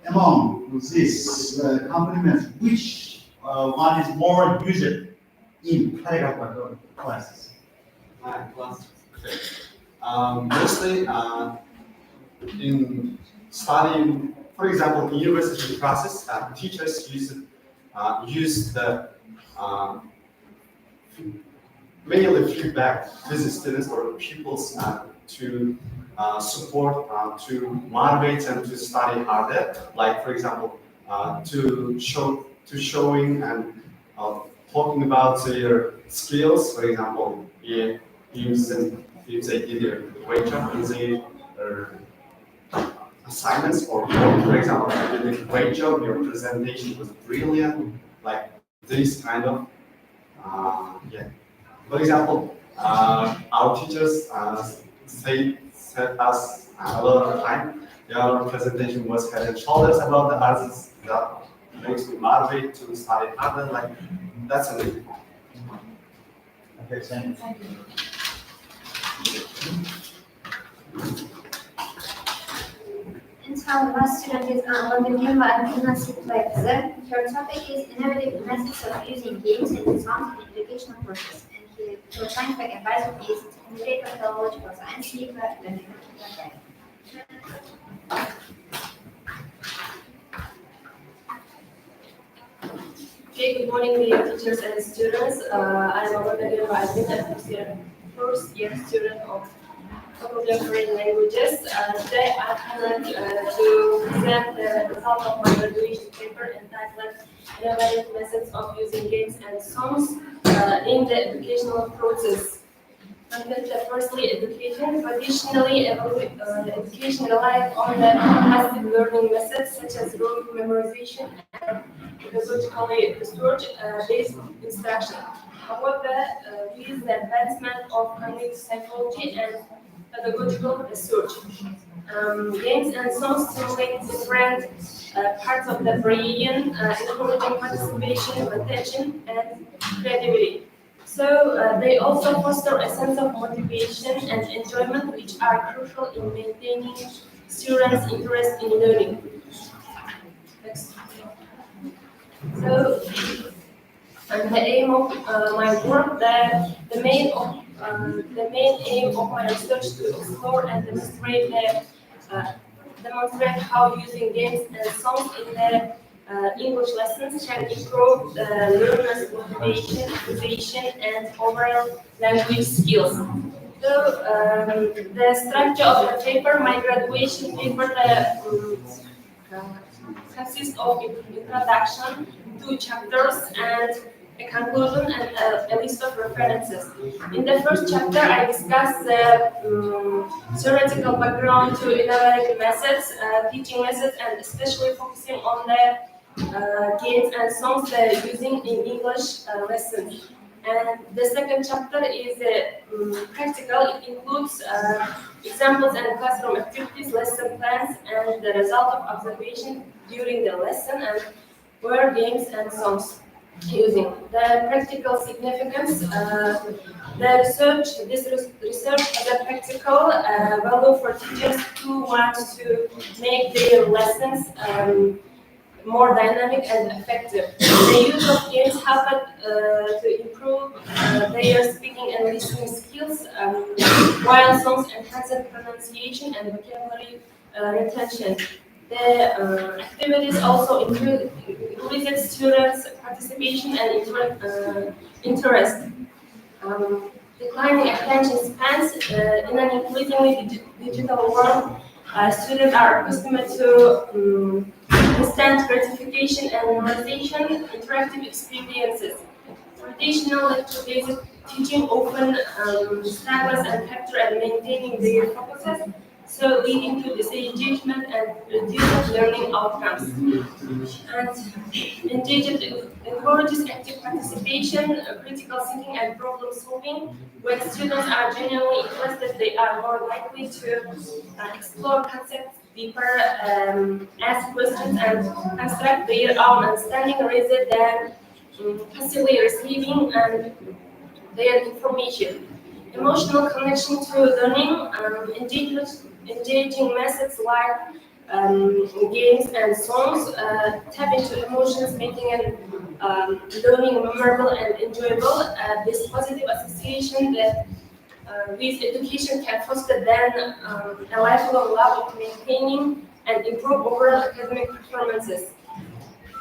among these complements, which one is more used in pedagogical classes? Mostly in studying, for example, in university classes, teachers use the mainly feedback with the students or pupils to support, to motivate them to study harder. Like, for example, showing and talking about their skills. For example, if they did a great job in their assignments, or for example, you did a great job, your presentation was brilliant, like this kind of, yeah. For example, our teachers said us a lot of time, your presentation was head and shoulders above the others. That makes me motivate to study harder, like that's a big point. Okay, thank you. And last student is Vladimir Alpina. Her topic is innovative methods of using games and sound in the educational process. And her scientific advisor is Candidate of Philological Science, Nika Lenin. Okay, good morning, dear teachers and students. I'm Vladimir Alpina, first year student of Faculty of Foreign Languages. Today I'm honored to present the result of my graduation paper entitled Innovative Methods of Using Games and Songs in the Educational Process. Firstly, education. Traditionally, education relied on the passive learning methods such as rote memorization and pedagogically research-based instruction. However, with the advancement of cognitive psychology and pedagogical research, games and songs stimulate different parts of the brain, encouraging participation, attention, and creativity. So they also foster a sense of motivation and enjoyment, which are crucial in maintaining students' interest in learning. So, and the aim of my work, the main aim of my research to explore and demonstrate how using games and songs in the English lessons can improve the learners' motivation, acquisition, and overall language skills. So, the structure of the paper, my graduation paper, consists of introduction, two chapters, and a conclusion and a list of references. In the first chapter, I discuss the theoretical background to innovative methods, teaching methods, and especially focusing on the games and songs they're using in English lessons. And the second chapter is practical. It includes examples and classroom activities, lesson plans, and the result of observation during the lesson and where games and songs using. The practical significance, research has a practical value for teachers who want to make their lessons more dynamic and effective. The use of games helped to improve their speaking and listening skills, while songs enhance pronunciation and vocabulary retention. The activities also increased students' participation and interest. Declining attention spans in an increasingly digital world, students are accustomed to instant gratification and memorization, interactive experiences. Traditional lecture-based teaching often struggles and factor at maintaining their focuses, so leading to disengagement and reduced learning outcomes. And engagement encourages active participation, critical thinking, and problem solving. When students are genuinely interested, they are more likely to explore concepts deeper, ask questions, and construct their own understanding rather than passively receiving their information. Emotional connection to learning, engaging methods like games and songs tap into emotions, making learning memorable and enjoyable. This positive association that with education can foster then a lifelong love of maintaining and improve overall academic performances.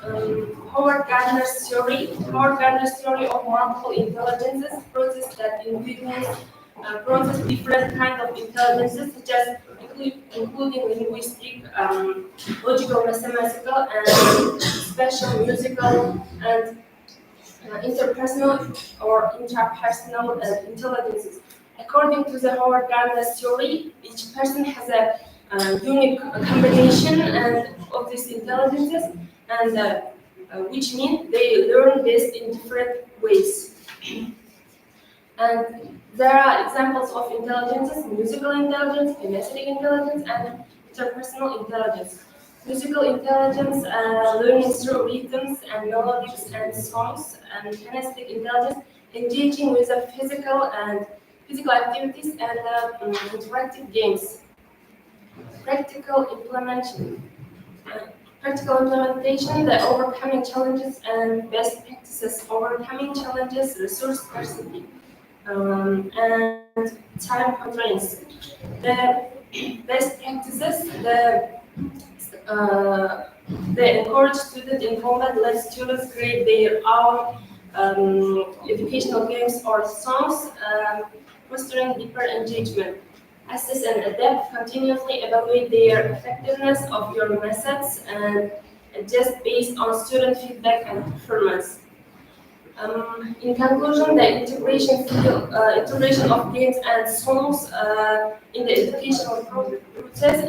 Howard Gardner's theory of multiple intelligences process that individuals process different kinds of intelligences, such as including linguistic, logical, mathematical, and special, musical, and interpersonal or intrapersonal intelligences. According to the Howard Gardner's theory, each person has a unique combination of these intelligences, and which means they learn best in different ways. And there are examples of intelligences: musical intelligence, kinesthetic intelligence, and interpersonal intelligence. Musical intelligence, learning through rhythms and melodies and songs, and kinesthetic intelligence, engaging with the physical activities and interactive games. Practical implementation. Practical implementation, the overcoming challenges and best practices, overcoming challenges, resource scarcity, and time constraints. The best practices, they encourage student involvement, let students create their own educational games or songs, fostering deeper engagement. Assess and adapt, continuously evaluate their effectiveness of your methods and adjust based on student feedback and performance. In conclusion, the integration of games and songs in the educational process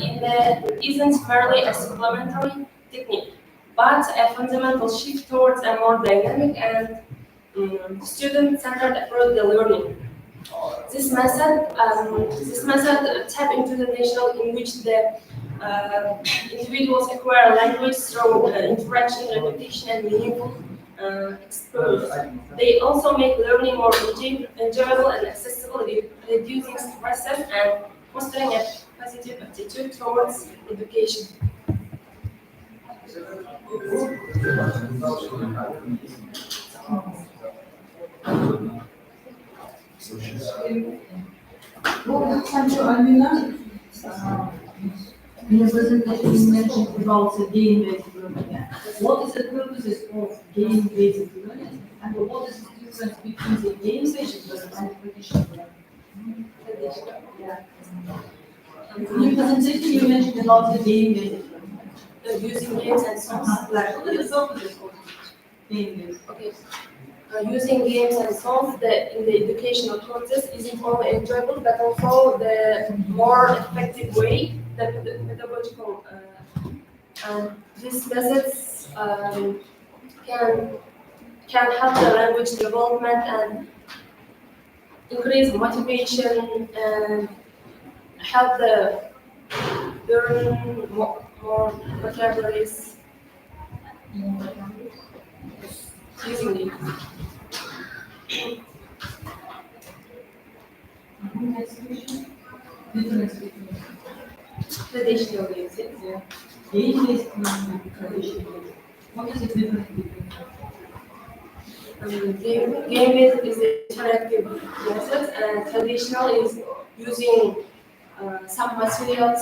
isn't merely a supplementary technique, but a fundamental shift towards a more dynamic and student-centered approach to learning. This method tap into the nature in which the individuals acquire language through interaction, repetition, and meaningful exposure. They also make learning more enjoyable and accessible, reducing stresses and fostering a positive attitude towards education. Well, Sancho, Alina, in the presentation you mentioned about the game-based learning. What is the purposes of game-based learning? And what is the difference between the game-based learning and traditional learning? Yeah. In your presentation you mentioned about the game-based learning. Using games and songs. Like, what is the purpose of game-based? Okay. Using games and songs in the educational process isn't only enjoyable but also the more effective way, the pedagogical. And these methods can help the language development and increase motivation and help the learn more vocabularies using it. Next question. Difference between Traditional music. game-based learning and traditional learning. What is the difference between them? Game is interactive method and traditional is using some materials,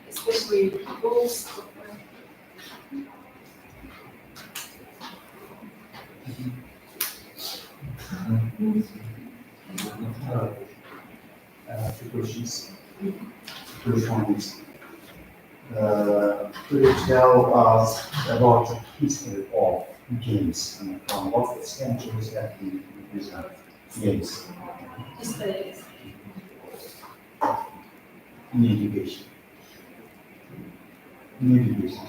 especially books. Two questions. First one is, could you tell us about the history of games and from what centuries have been represent games History. in education? In education.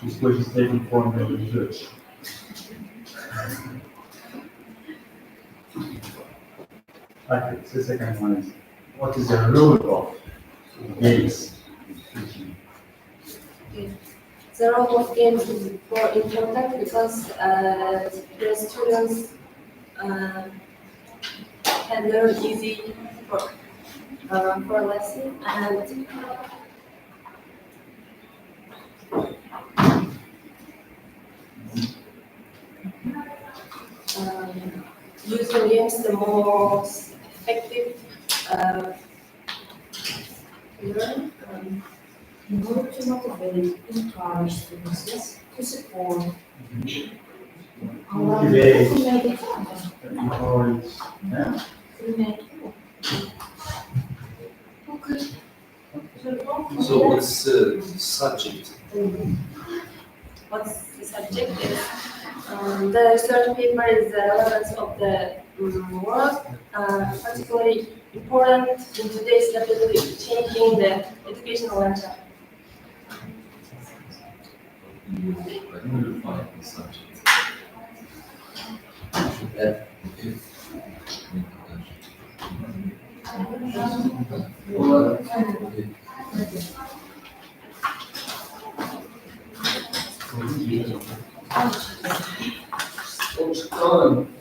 This question is taken from the research. Okay, the second one is, what is the role of games in teaching? The role of games is more important because the students can learn easy for lesson and using games the most effective learn. In order to motivate, encourage students to support our Motivate. to make it Encourage, yeah? to make So what's the subject? What's the subject is the research paper is the relevance of the work, particularly important in today's rapidly changing the educational landscape. I don't define the subject. Okay. Okay.